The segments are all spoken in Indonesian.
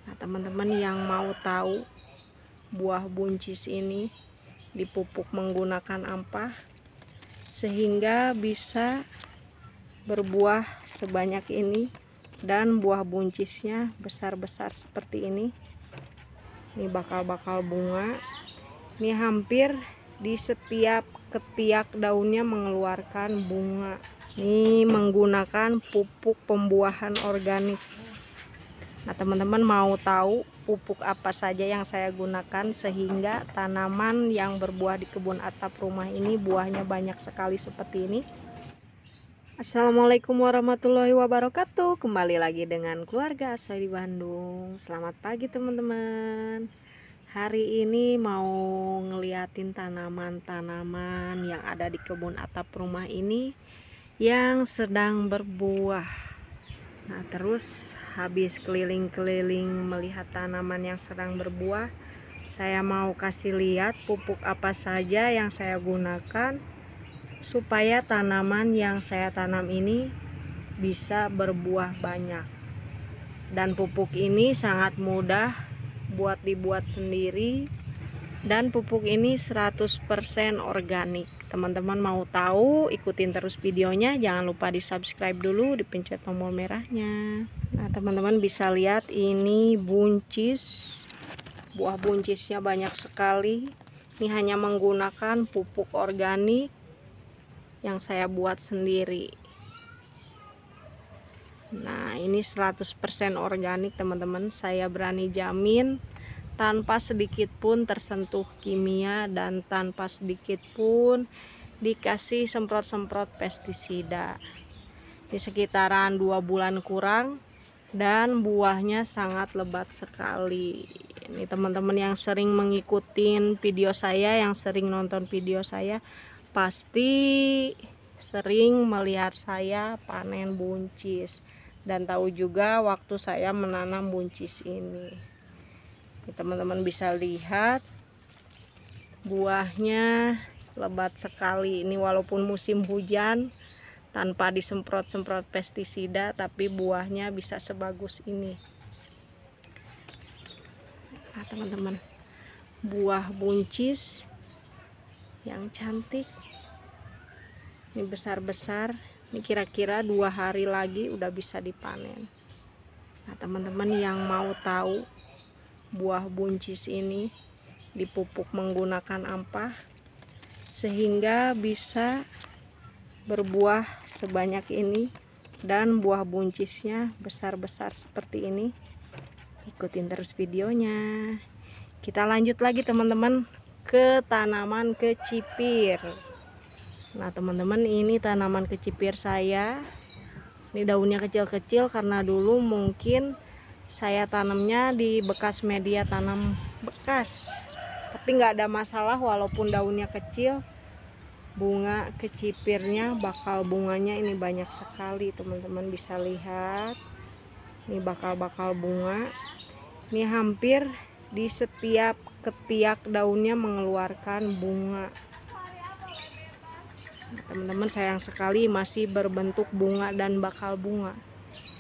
Nah, teman-teman yang mau tahu buah buncis ini dipupuk menggunakan ampah sehingga bisa berbuah sebanyak ini dan buah buncisnya besar-besar seperti ini. Ini bakal bunga. Ini hampir di setiap ketiak daunnya mengeluarkan bunga. Ini menggunakan pupuk pembuahan organik. Nah, teman-teman mau tahu pupuk apa saja yang saya gunakan sehingga tanaman yang berbuah di kebun atap rumah ini buahnya banyak sekali seperti ini? Assalamualaikum warahmatullahi wabarakatuh. Kembali lagi dengan keluarga saya di Bandung. Selamat pagi teman-teman. Hari ini mau ngeliatin tanaman-tanaman yang ada di kebun atap rumah ini yang sedang berbuah. Nah, terus habis keliling-keliling melihat tanaman yang sedang berbuah, saya mau kasih lihat pupuk apa saja yang saya gunakan supaya tanaman yang saya tanam ini bisa berbuah banyak. Dan pupuk ini sangat mudah buat dibuat sendiri, dan pupuk ini 100% organik. Teman-teman mau tahu, ikutin terus videonya. Jangan lupa di subscribe dulu, dipencet tombol merahnya. Nah, teman-teman bisa lihat ini buncis. Buah buncisnya banyak sekali. Ini hanya menggunakan pupuk organik yang saya buat sendiri. Nah, ini 100% organik teman-teman. Saya berani jamin tanpa sedikit pun tersentuh kimia dan tanpa sedikit pun dikasih semprot-semprot pestisida. Di sekitaran 2 bulan kurang dan buahnya sangat lebat sekali. Ini teman-teman yang sering mengikuti video saya, yang sering nonton video saya, pasti sering melihat saya panen buncis dan tahu juga waktu saya menanam buncis ini. Teman-teman bisa lihat buahnya lebat sekali. Ini walaupun musim hujan tanpa disemprot-semprot pestisida, tapi buahnya bisa sebagus ini. Nah, teman-teman, buah buncis yang cantik ini besar-besar. Ini kira-kira 2 hari lagi udah bisa dipanen. Nah, teman-teman yang mau tahu buah buncis ini dipupuk menggunakan ampah sehingga bisa berbuah sebanyak ini dan buah buncisnya besar-besar seperti ini, ikutin terus videonya. Kita lanjut lagi teman-teman ke tanaman kecipir. Nah, teman-teman, ini tanaman kecipir saya. Ini daunnya kecil-kecil karena dulu mungkin saya tanamnya di bekas media tanam bekas, tapi nggak ada masalah walaupun daunnya kecil. Bunga kecipirnya bakal bunganya ini banyak sekali, teman-teman bisa lihat. Ini bakal bunga. Ini hampir di setiap ketiak daunnya mengeluarkan bunga. Nah, teman-teman, sayang sekali masih berbentuk bunga dan bakal bunga.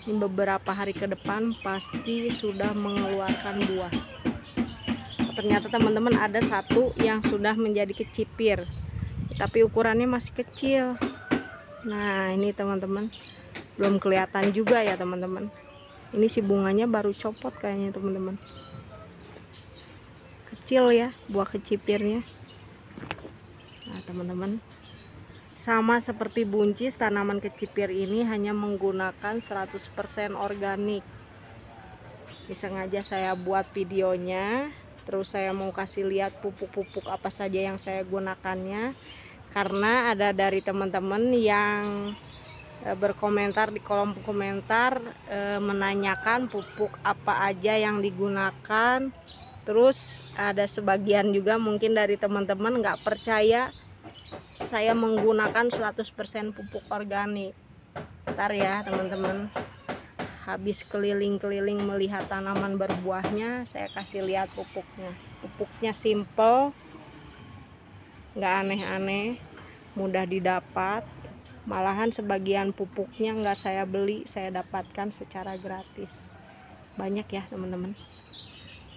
Ini beberapa hari ke depan pasti sudah mengeluarkan buah. Ternyata teman-teman ada satu yang sudah menjadi kecipir, tapi ukurannya masih kecil. Nah, ini teman-teman, belum kelihatan juga ya teman-teman. Ini si bunganya baru copot kayaknya teman-teman. Kecil ya buah kecipirnya. Nah, teman-teman, sama seperti buncis, tanaman kecipir ini hanya menggunakan 100% organik. Sengaja saya buat videonya, terus saya mau kasih lihat pupuk-pupuk apa saja yang saya gunakannya, karena ada dari teman-teman yang berkomentar di kolom komentar, menanyakan pupuk apa aja yang digunakan. Terus ada sebagian juga mungkin dari teman-teman nggak percaya saya menggunakan 100% pupuk organik. Ntar ya teman-teman, habis keliling-keliling melihat tanaman berbuahnya, saya kasih lihat pupuknya. Pupuknya simple, nggak aneh-aneh, mudah didapat. Malahan sebagian pupuknya nggak saya beli, saya dapatkan secara gratis. banyak ya teman-teman,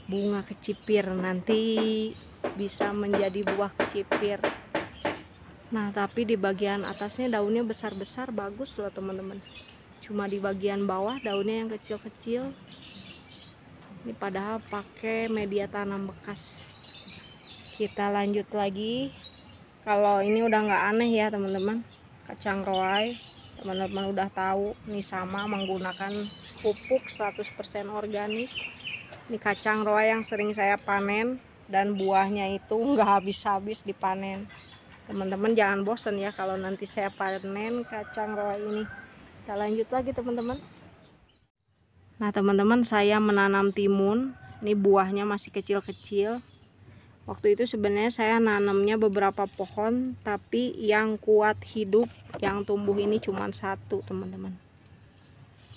bunga kecipir, nanti bisa menjadi buah kecipir. Nah tapi di bagian atasnya daunnya besar-besar, bagus loh teman-teman. Cuma di bagian bawah daunnya yang kecil-kecil. Ini padahal pakai media tanam bekas. Kita lanjut lagi. Kalau ini udah nggak aneh ya teman-teman, kacang roai teman-teman udah tahu. Ini sama menggunakan pupuk 100% organik. Ini kacang roai yang sering saya panen dan buahnya itu nggak habis-habis dipanen. Teman-teman jangan bosen ya kalau nanti saya panen kacang roai ini. Kita lanjut lagi teman-teman. Nah teman-teman, saya menanam timun. Ini buahnya masih kecil-kecil. Waktu itu sebenarnya saya nanamnya beberapa pohon, tapi yang kuat hidup, yang tumbuh ini cuma satu teman-teman.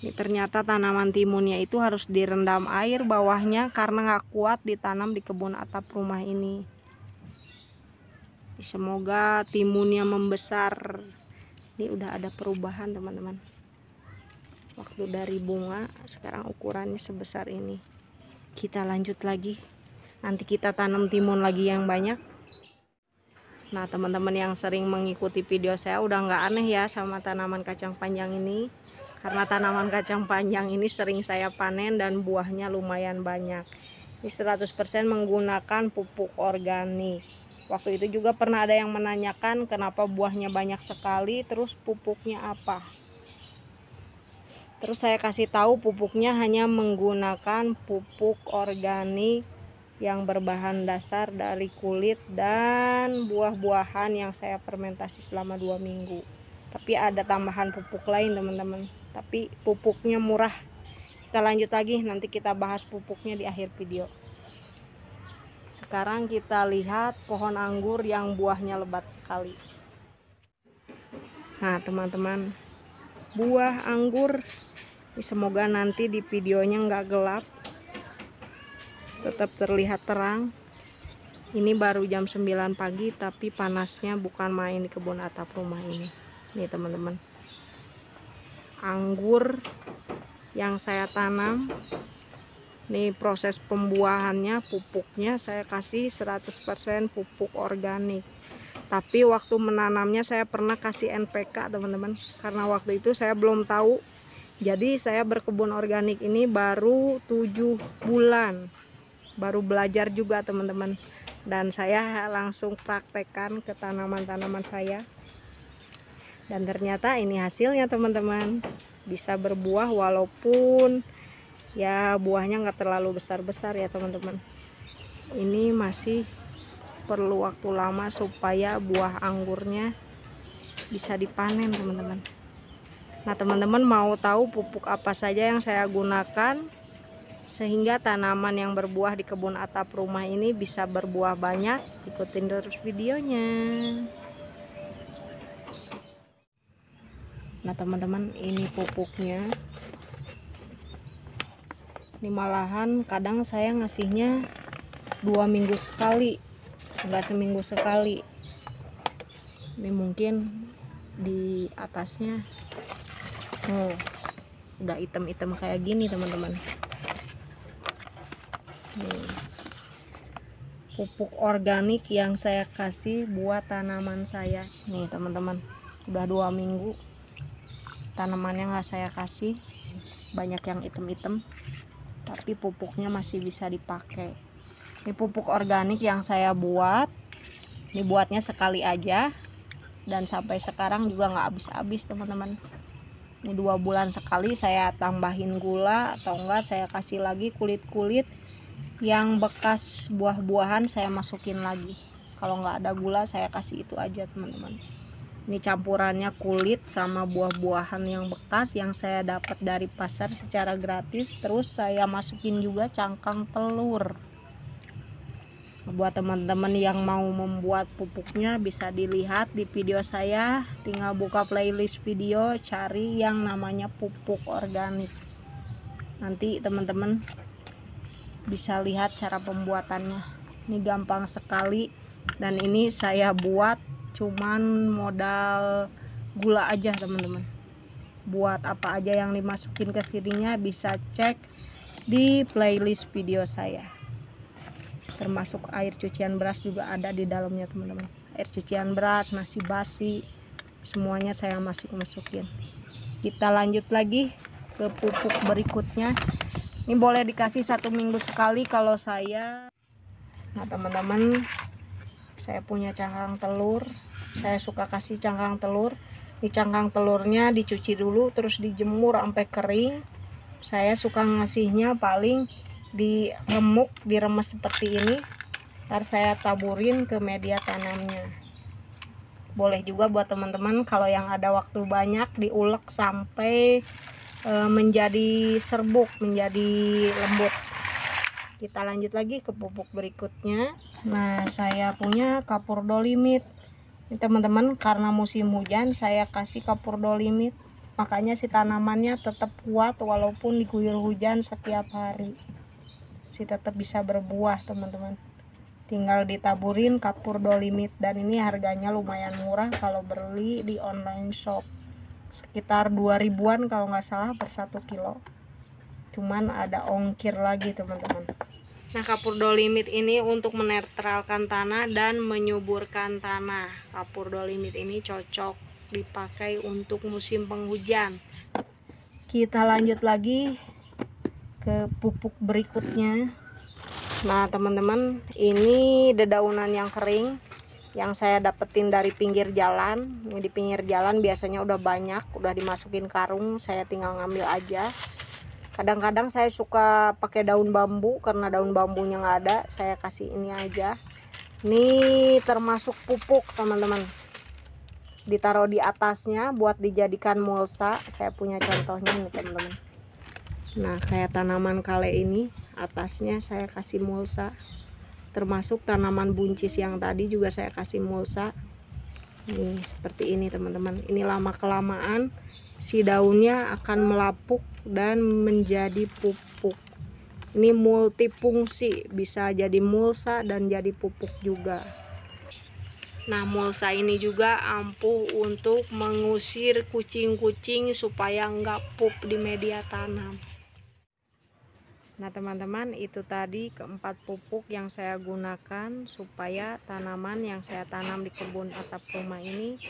Ini ternyata tanaman timunnya itu harus direndam air bawahnya karena nggak kuat ditanam di kebun atap rumah ini. Semoga timunnya membesar. Ini udah ada perubahan teman-teman. Waktu dari bunga sekarang ukurannya sebesar ini. Kita lanjut lagi, nanti kita tanam timun lagi yang banyak. Nah teman-teman yang sering mengikuti video saya udah nggak aneh ya sama tanaman kacang panjang ini, karena tanaman kacang panjang ini sering saya panen dan buahnya lumayan banyak. Ini 100% menggunakan pupuk organik. Waktu itu juga pernah ada yang menanyakan kenapa buahnya banyak sekali, terus pupuknya apa. Terus saya kasih tahu pupuknya hanya menggunakan pupuk organik yang berbahan dasar dari kulit dan buah-buahan yang saya fermentasi selama 2 minggu. Tapi ada tambahan pupuk lain teman-teman, tapi pupuknya murah. Kita lanjut lagi, nanti kita bahas pupuknya di akhir video. Sekarang kita lihat pohon anggur yang buahnya lebat sekali. Nah teman-teman, buah anggur, semoga nanti di videonya nggak gelap, tetap terlihat terang. Ini baru jam 9 pagi tapi panasnya bukan main di kebun atap rumah ini. Nih teman-teman, anggur yang saya tanam, nih proses pembuahannya, pupuknya saya kasih 100% pupuk organik. Tapi waktu menanamnya saya pernah kasih NPK teman-teman, karena waktu itu saya belum tahu. Jadi saya berkebun organik ini baru 7 bulan, baru belajar juga teman-teman. Dan saya langsung praktekkan ke tanaman-tanaman saya. Dan ternyata ini hasilnya teman-teman, bisa berbuah walaupun ya buahnya nggak terlalu besar-besar ya teman-teman. Ini masih perlu waktu lama supaya buah anggurnya bisa dipanen teman-teman. Nah teman-teman mau tahu pupuk apa saja yang saya gunakan sehingga tanaman yang berbuah di kebun atap rumah ini bisa berbuah banyak? Ikutin terus videonya. Nah teman-teman, ini pupuknya. Ini malahan kadang saya ngasihnya 2 minggu sekali, enggak seminggu sekali. Ini mungkin di atasnya udah hitam-hitam kayak gini teman-teman. Pupuk organik yang saya kasih buat tanaman saya nih teman-teman, udah 2 minggu tanamannya nggak saya kasih, banyak yang hitam-hitam tapi pupuknya masih bisa dipakai. Ini pupuk organik yang saya buat, ini buatnya sekali aja dan sampai sekarang juga nggak habis-habis teman-teman. Ini 2 bulan sekali saya tambahin gula, atau enggak saya kasih lagi kulit-kulit yang bekas buah-buahan saya masukin lagi. Kalau nggak ada gula saya kasih itu aja teman-teman. Ini campurannya kulit sama buah-buahan yang bekas yang saya dapat dari pasar secara gratis. Terus saya masukin juga cangkang telur. Buat teman-teman yang mau membuat pupuknya bisa dilihat di video saya, tinggal buka playlist video, cari yang namanya pupuk organik. Nanti teman-teman bisa lihat cara pembuatannya. Ini gampang sekali dan ini saya buat cuman modal gula aja teman-teman. Buat apa aja yang dimasukin ke sininya bisa cek di playlist video saya. Termasuk air cucian beras juga ada di dalamnya teman-teman. Air cucian beras, nasi basi, semuanya saya masukin. Kita lanjut lagi ke pupuk berikutnya. Ini boleh dikasih 1 minggu sekali kalau saya. Nah teman-teman, saya punya cangkang telur, saya suka kasih cangkang telur. Di cangkang telurnya dicuci dulu, terus dijemur sampai kering. Saya suka ngasihnya paling diremuk, diremes seperti ini. Ntar saya taburin ke media tanamnya. Boleh juga buat teman-teman kalau yang ada waktu banyak diulek sampai menjadi serbuk, menjadi lembut. Kita lanjut lagi ke pupuk berikutnya. Nah saya punya kapur dolimit ini teman-teman, karena musim hujan saya kasih kapur dolimit, makanya si tanamannya tetap kuat walaupun diguyur hujan setiap hari, si tetap bisa berbuah teman-teman. Tinggal ditaburin kapur dolimit, dan ini harganya lumayan murah kalau beli di online shop, sekitar 2000-an kalau nggak salah per 1 kilo, cuman ada ongkir lagi teman-teman. Nah kapur dolimit ini untuk menetralkan tanah dan menyuburkan tanah. Kapur dolimit ini cocok dipakai untuk musim penghujan. Kita lanjut lagi ke pupuk berikutnya. Nah teman-teman, ini dedaunan yang kering yang saya dapetin dari pinggir jalan. Ini di pinggir jalan biasanya udah banyak, udah dimasukin karung, saya tinggal ngambil aja. Kadang-kadang saya suka pakai daun bambu, karena daun bambunya nggak ada, saya kasih ini aja. Ini termasuk pupuk teman-teman, ditaruh di atasnya buat dijadikan mulsa. Saya punya contohnya nih teman-teman. Nah kayak tanaman kale ini, atasnya saya kasih mulsa. Termasuk tanaman buncis yang tadi juga saya kasih mulsa. Nih seperti ini teman-teman. Ini lama kelamaan si daunnya akan melapuk dan menjadi pupuk. Ini multifungsi, bisa jadi mulsa dan jadi pupuk juga. Nah mulsa ini juga ampuh untuk mengusir kucing-kucing supaya nggak pup di media tanam. Nah teman-teman, itu tadi keempat pupuk yang saya gunakan supaya tanaman yang saya tanam di kebun atap rumah ini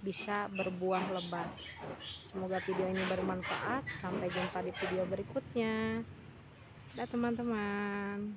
bisa berbuah lebat. Semoga video ini bermanfaat. Sampai jumpa di video berikutnya. Dah teman-teman.